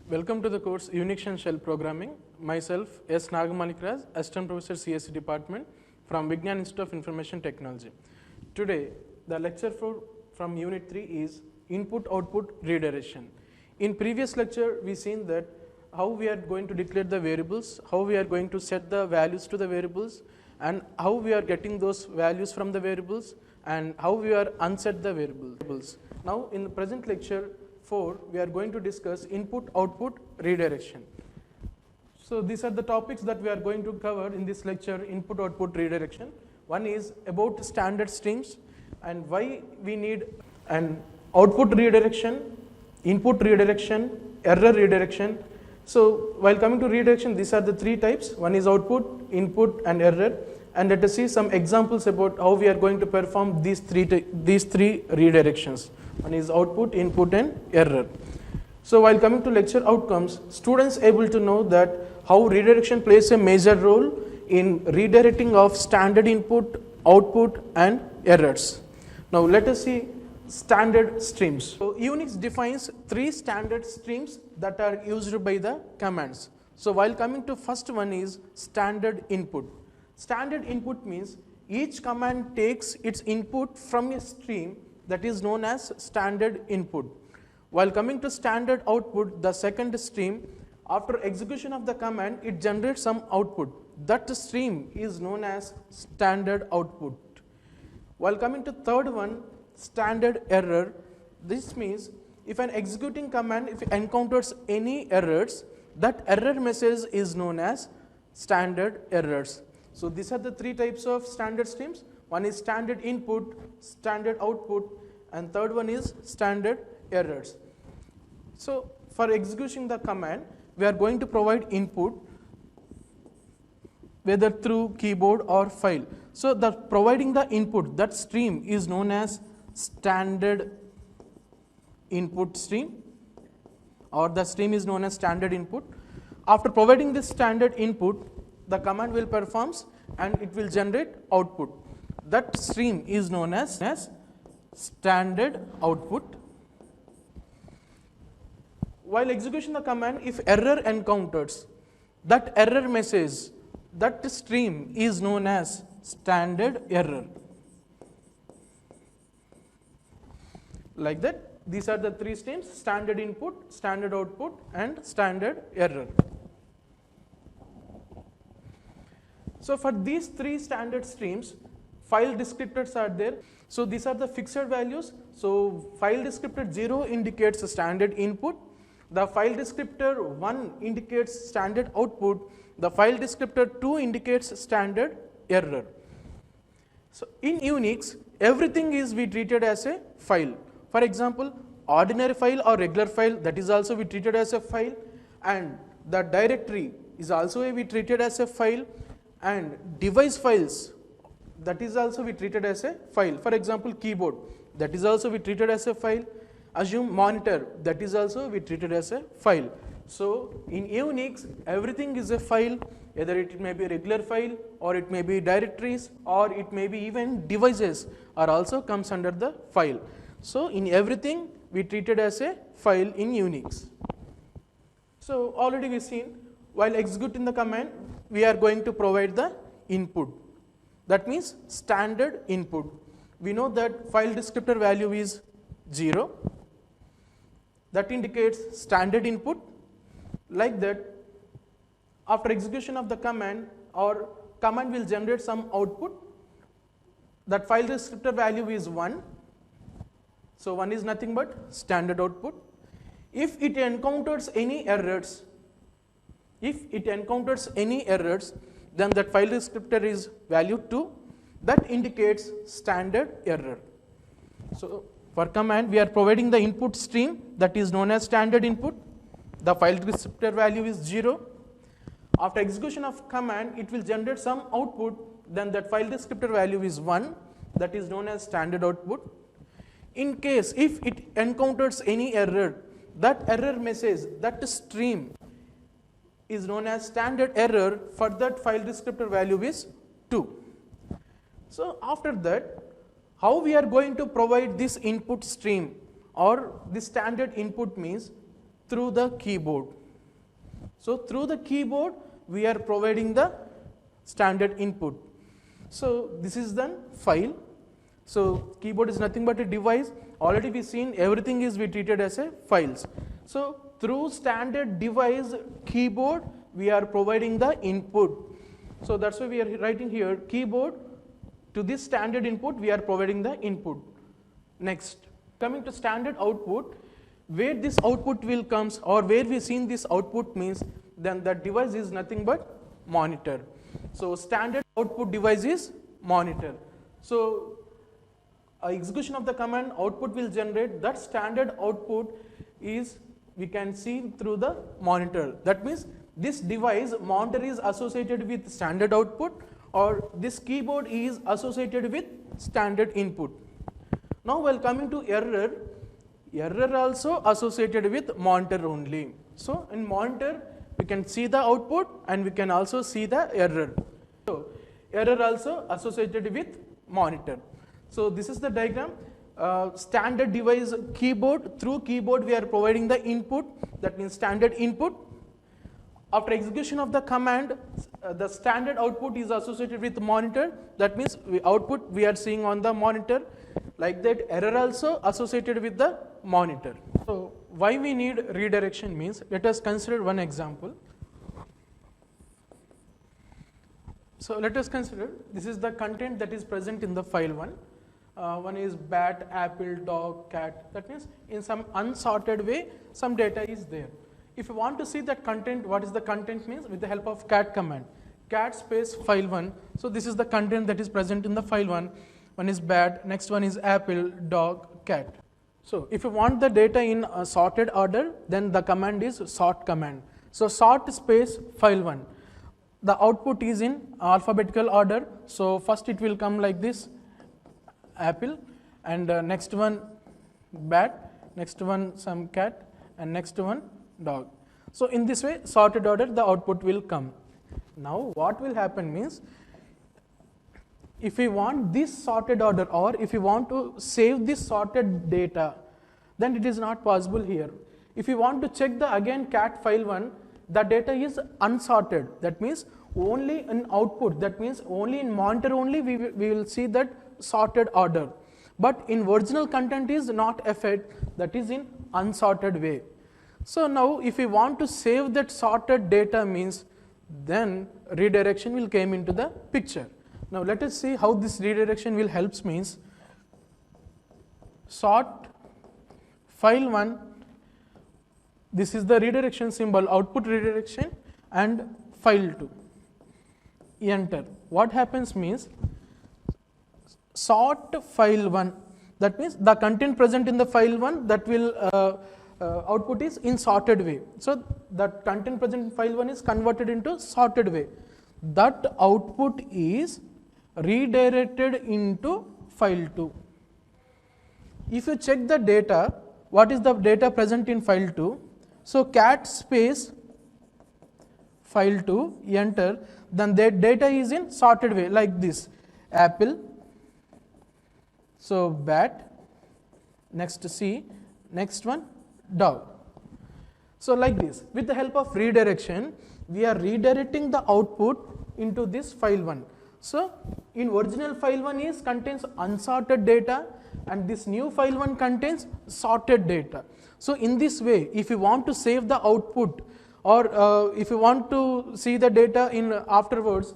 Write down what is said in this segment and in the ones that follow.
Welcome to the course Unix and Shell Programming. Myself, S. Nagamanikras, Assistant Professor CSE Department from Vignan Institute of Information Technology. Today, the lecture from Unit 3 is Input-Output Redirection. In previous lecture, we seen that how we are going to declare the variables, how we are going to set the values to the variables, and how we are getting those values from the variables, and how we are unset the variables. Now, in the present lecture 4, we are going to discuss input-output redirection. So these are the topics that we are going to cover in this lecture, input-output redirection. One is about standard streams and why we need an output redirection, input redirection, error redirection. So while coming to redirection, these are the three types. One is output, input, and error. And let us see some examples about how we are going to perform these three redirections. One is output, input, and error. So while coming to lecture outcomes, students able to know that how redirection plays a major role in redirecting of standard input, output, and errors. Now let us see standard streams. So Unix defines three standard streams that are used by the commands. So while coming to first one is standard input. Standard input means each command takes its input from a stream that is known as standard input. While coming to standard output, the second stream, after execution of the command, it generates some output. That stream is known as standard output. While coming to third one, standard error, this means if an executing command, if it encounters any errors, that error message is known as standard errors. So these are the three types of standard streams. One is standard input, standard output, and third one is standard errors. So for executing the command, we are going to provide input whether through keyboard or file. So the providing the input, that stream is known as standard input stream, or the stream is known as standard input. After providing this standard input, the command will performs and it will generate output. That stream is known as standard output. While executing the command, if error encounters, that error message, that stream is known as standard error. Like that, these are the three streams: standard input, standard output, and standard error. So for these three standard streams, file descriptors are there. So these are the fixed values. So file descriptor 0 indicates a standard input. The file descriptor 1 indicates standard output. The file descriptor 2 indicates standard error. So in Unix, everything is we treated as a file. For example, ordinary file or regular file, that is also we treated as a file, and the directory is also we treated as a file, and device files, that is also we treated as a file. For example, keyboard, that is also we treated as a file. Assume monitor, that is also we treated as a file. So in Unix, everything is a file, either it may be a regular file, or it may be directories, or it may be even devices are also comes under the file. So in everything we treated as a file in Unix. So already we seen, while executing the command, we are going to provide the input. That means standard input. We know that file descriptor value is 0. That indicates standard input. Like that, after execution of the command, our command will generate some output. That file descriptor value is 1. So 1 is nothing but standard output. If it encounters any errors, then that file descriptor is value 2. That indicates standard error. So for command, we are providing the input stream that is known as standard input. The file descriptor value is 0. After execution of command, it will generate some output. then that file descriptor value is 1, that is known as standard output. In case if it encounters any error, that error message, that stream is known as standard error, for that file descriptor value is 2. So after that, how we are going to provide this input stream or this standard input means through the keyboard. So through the keyboard we are providing the standard input. So this is the file. So keyboard is nothing but a device. Already we seen everything is we treated as a files. So through standard device keyboard we are providing the input. So that's why we are writing here keyboard. To this standard input we are providing the input. Next, coming to standard output, where this output will comes or where we seen this output means then that device is nothing but monitor. So standard output device is monitor. So execution of the command output will generate, that standard output is we can see through the monitor. That means this device monitor is associated with standard output or this keyboard is associated with standard input. Now while coming to error, error also associated with monitor only. So in monitor we can see the output and we can also see the error. So error also associated with monitor. So this is the diagram. Standard device keyboard, through keyboard we are providing the input, that means standard input. After execution of the command, the standard output is associated with monitor, that means output we are seeing on the monitor. Like that error also associated with the monitor. So why we need redirection means, let us consider one example. So let us consider this is the content that is present in the file 1. One is bat, apple, dog, cat. That means in some unsorted way some data is there. If you want to see that content, what is the content means, with the help of cat command, cat space file 1. So this is the content that is present in the file 1. One is bat, next one is apple, dog, cat. So if you want the data in a sorted order, then the command is sort command. So sort space file 1. The output is in alphabetical order. So first it will come like this, apple, and next one bat, next one some cat, and next one dog. So in this way sorted order the output will come. Now what will happen means, if we want this sorted order or if we want to save this sorted data, then it is not possible here. If you want to check the again cat file 1, the data is unsorted. That means only in output, that means only in monitor only we will see that sorted order. But in original content is not affected, that is in unsorted way. So now if we want to save that sorted data means, then redirection will come into the picture. Now let us see how this redirection will helps means, sort file 1, this is the redirection symbol, output redirection, and file 2, enter. What happens means, sort file 1, that means the content present in the file 1 that will output is in sorted way. So that content present in file 1 is converted into sorted way. That output is redirected into file 2. If you check the data, what is the data present in file 2? So cat space file 2, enter, then that data is in sorted way like this, apple, so bat, next C, next one dog. So like this, with the help of redirection, we are redirecting the output into this file 1. So in original file 1 is contains unsorted data and this new file 1 contains sorted data. So in this way, if you want to save the output or if you want to see the data in afterwards,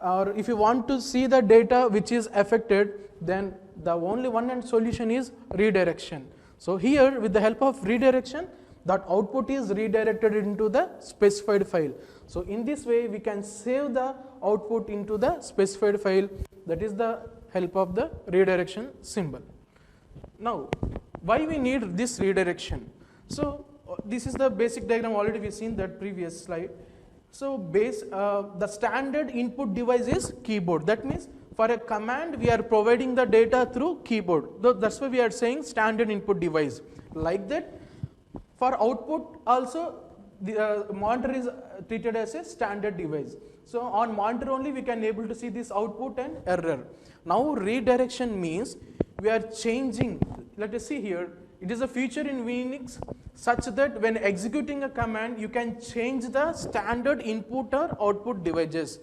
or if you want to see the data which is affected, then the only one and solution is redirection. So here with the help of redirection, that output is redirected into the specified file. So in this way we can save the output into the specified file. That is the help of the redirection symbol. Now why we need this redirection? So this is the basic diagram, already we seen that previous slide. So the standard input device is keyboard. That means for a command we are providing the data through keyboard. That's why we are saying standard input device. Like that, for output also the monitor is treated as a standard device. So on monitor only we can able to see this output and error. Now redirection means we are changing. Let us see here. It is a feature in Unix such that when executing a command you can change the standard input or output devices.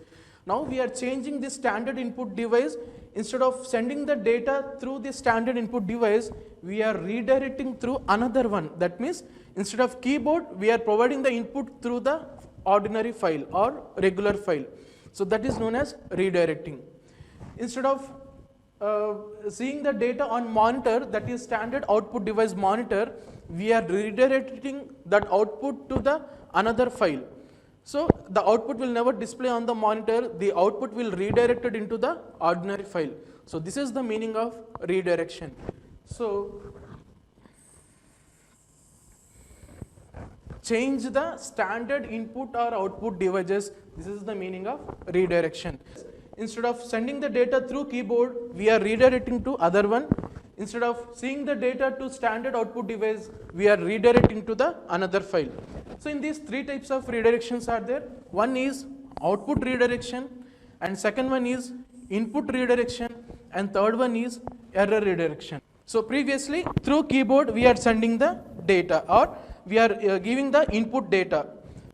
Now we are changing this standard input device. Instead of sending the data through the standard input device, we are redirecting through another one. That means instead of keyboard, we are providing the input through the ordinary file or regular file. So that is known as redirecting. Instead of seeing the data on monitor, that is standard output device monitor, we are redirecting that output to the another file. So the output will never display on the monitor, the output will redirect it into the ordinary file. So this is the meaning of redirection. So change the standard input or output devices, this is the meaning of redirection. Instead of sending the data through keyboard, we are redirecting to other one. Instead of seeing the data to standard output device, we are redirecting to the another file. So in these three types of redirections are there. One is output redirection, and second one is input redirection, and third one is error redirection. So previously through keyboard we are sending the data, or we are giving the input data.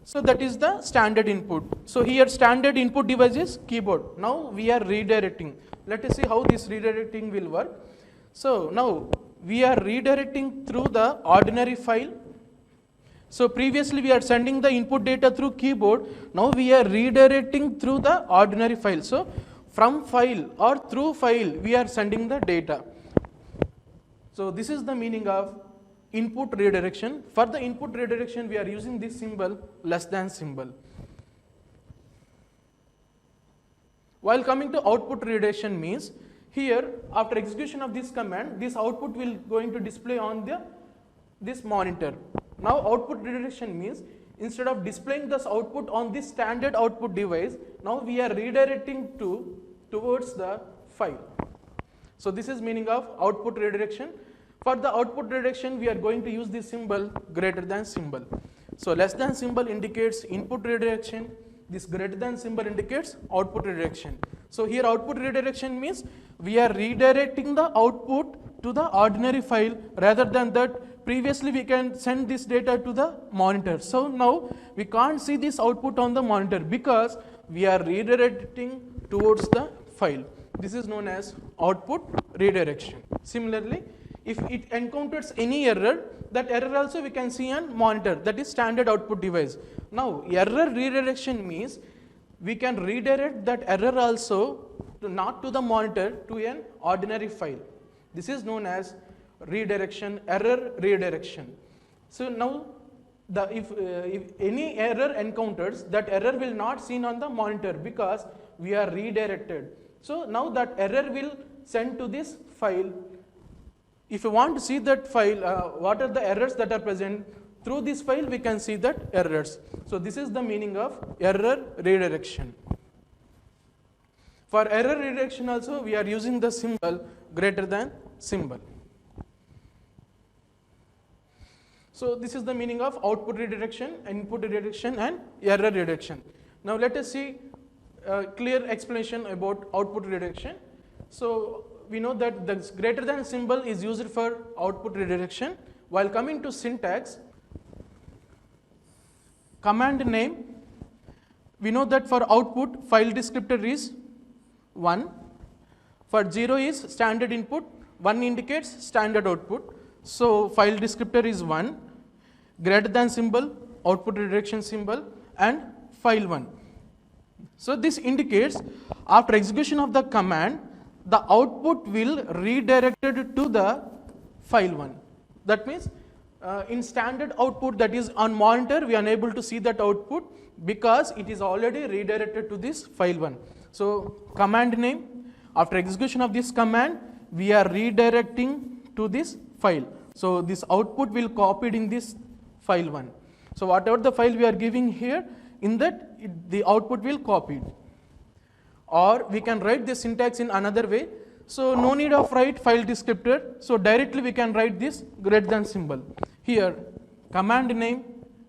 So that is the standard input. So here standard input device is keyboard. Now we are redirecting. Let us see how this redirecting will work. So now we are redirecting through the ordinary file. So previously we are sending the input data through keyboard. Now we are redirecting through the ordinary file. So from file or through file we are sending the data. So this is the meaning of input redirection. For the input redirection we are using this symbol, less than symbol. While coming to output redirection means, here after execution of this command, this output will going to display on this monitor. Now output redirection means instead of displaying this output on this standard output device, now we are redirecting towards the file. So this is meaning of output redirection. For the output redirection we are going to use this symbol, greater than symbol. So less than symbol indicates input redirection, this greater than symbol indicates output redirection. So here output redirection means we are redirecting the output to the ordinary file, rather than that previously we can send this data to the monitor. So now we can't see this output on the monitor because we are redirecting towards the file. This is known as output redirection. Similarly, if it encounters any error, that error also we can see on monitor, that is standard output device. Now error redirection means we can redirect that error also not to the monitor, to an ordinary file. This is known as redirection, error redirection. So now if any error encounters, that error will not seen on the monitor because we are redirected. So now that error will send to this file. If you want to see that file, what are the errors that are present, through this file we can see that errors. So this is the meaning of error redirection. For error redirection also we are using the symbol greater than symbol. So this is the meaning of output redirection, input redirection, and error redirection. Now let us see a clear explanation about output redirection. So we know that the greater than symbol is used for output redirection. While coming to syntax, command name, we know that for output file descriptor is 1, for 0 is standard input, 1 indicates standard output. So file descriptor is 1, greater than symbol, output redirection symbol, and file 1. So this indicates after execution of the command, the output will redirected to the file 1. That means in standard output, that is on monitor, we are unable to see that output because it is already redirected to this file 1. So command name, after execution of this command, we are redirecting to this file. So this output will copied in this file 1. So whatever the file we are giving here, in that the output will copied. Or we can write this syntax in another way. So no need of write file descriptor. So directly we can write this greater than symbol. Here command name,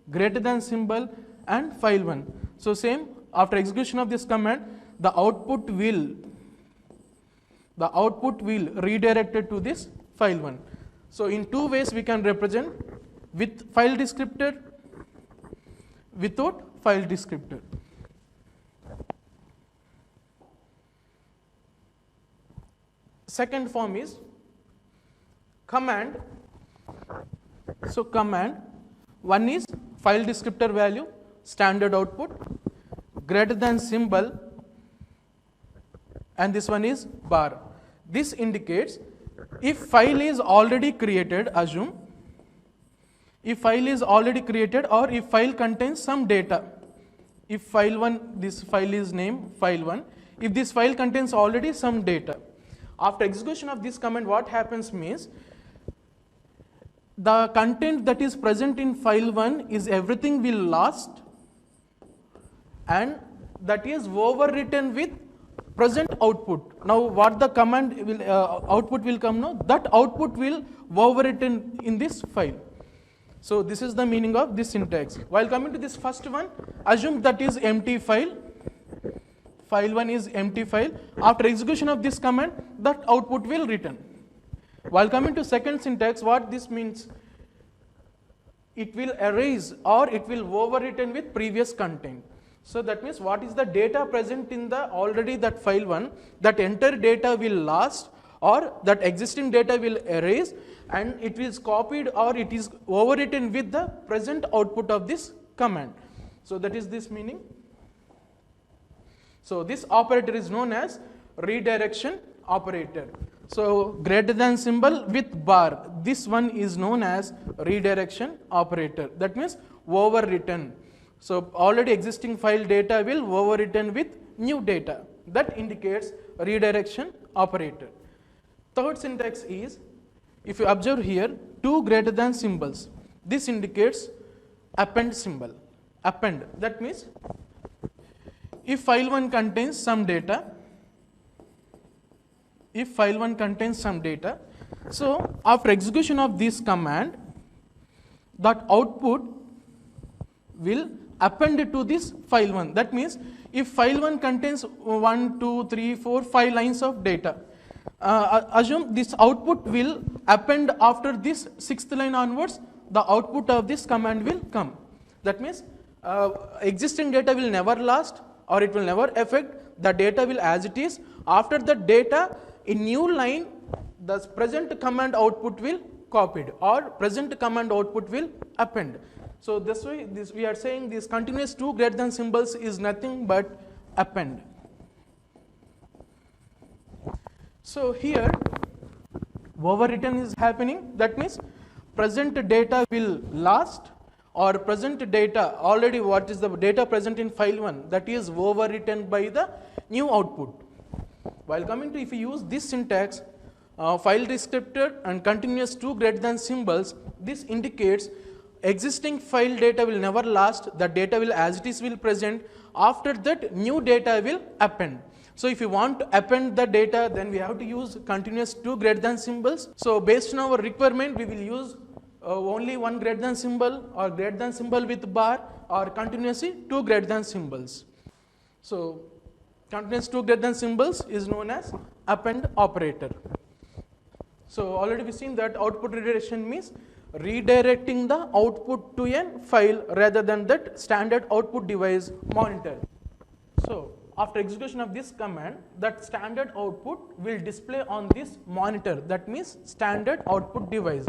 greater than symbol and file1. So same, after execution of this command, the output will redirected to this file1. So in two ways we can represent, with file descriptor, without file descriptor. Second form is command. So command, one is file descriptor value, standard output, greater than symbol, and this one is bar. This indicates if file is already created, assume, if file is already created or if file contains some data. If file1, this file is named file1, if this file contains already some data. After execution of this command, what happens means, the content that is present in file1 is everything will lost, and that is overwritten with present output. Now what the command will output will come now, that output will overwritten in this file. So this is the meaning of this syntax. While coming to this first one, assume that is empty file. File1 is empty file. After execution of this command, that output will return. While coming to second syntax, what this means, it will erase or it will overwritten with previous content. So that means what is the data present in the already that file1, that entire data will lost or that existing data will erase, and it is copied or it is overwritten with the present output of this command. So that is this meaning. So this operator is known as redirection operator. So greater than symbol with bar, this one is known as redirection operator. That means overwritten. So already existing file data will overwritten with new data. That indicates redirection operator. Third syntax is, if you observe here, two greater than symbols. This indicates append symbol. Append. That means if file1 contains some data, so after execution of this command, that output will append to this file1. That means if file1 contains 1, 2, 3, 4, 5 lines of data, assume this output will append after this 6th line onwards, the output of this command will come. That means existing data will never last or it will never affect, the data will as it is. After the data, in new line, the present command output will copied or present command output will append. So this way, we are saying this continuous two greater than symbols is nothing but append. So here overwritten is happening. That means present data will last, or present data already what is the data present in file1, that is overwritten by the new output. While coming to, if you use this syntax, file descriptor and continuous two greater than symbols, this indicates existing file data will never last, the data will as it is will present, after that new data will append. So if you want to append the data, then we have to use continuous two greater than symbols. So based on our requirement, we will use only one greater than symbol or greater than symbol with bar, or continuously two greater than symbols. So continuous two greater than symbols is known as append operator. So already we've seen that output redirection means redirecting the output to a file rather than that standard output device monitor. So after execution of this command, that standard output will display on this monitor, that means standard output device.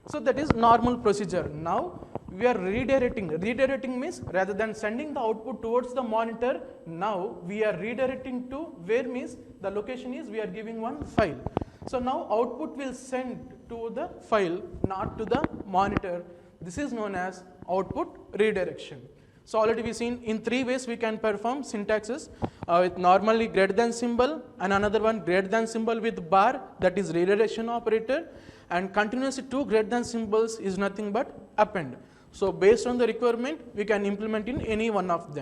So that is normal procedure. Now we are redirecting. Redirecting means rather than sending the output towards the monitor, now we are redirecting to where, means the location is we are giving one file. So now output will send to the file, not to the monitor. This is known as output redirection. So already we seen in three ways we can perform syntaxes, with normally greater than symbol, and another one greater than symbol with bar, that is redirection operator, and continuously two greater than symbols is nothing but append. So based on the requirement, we can implement in any one of them.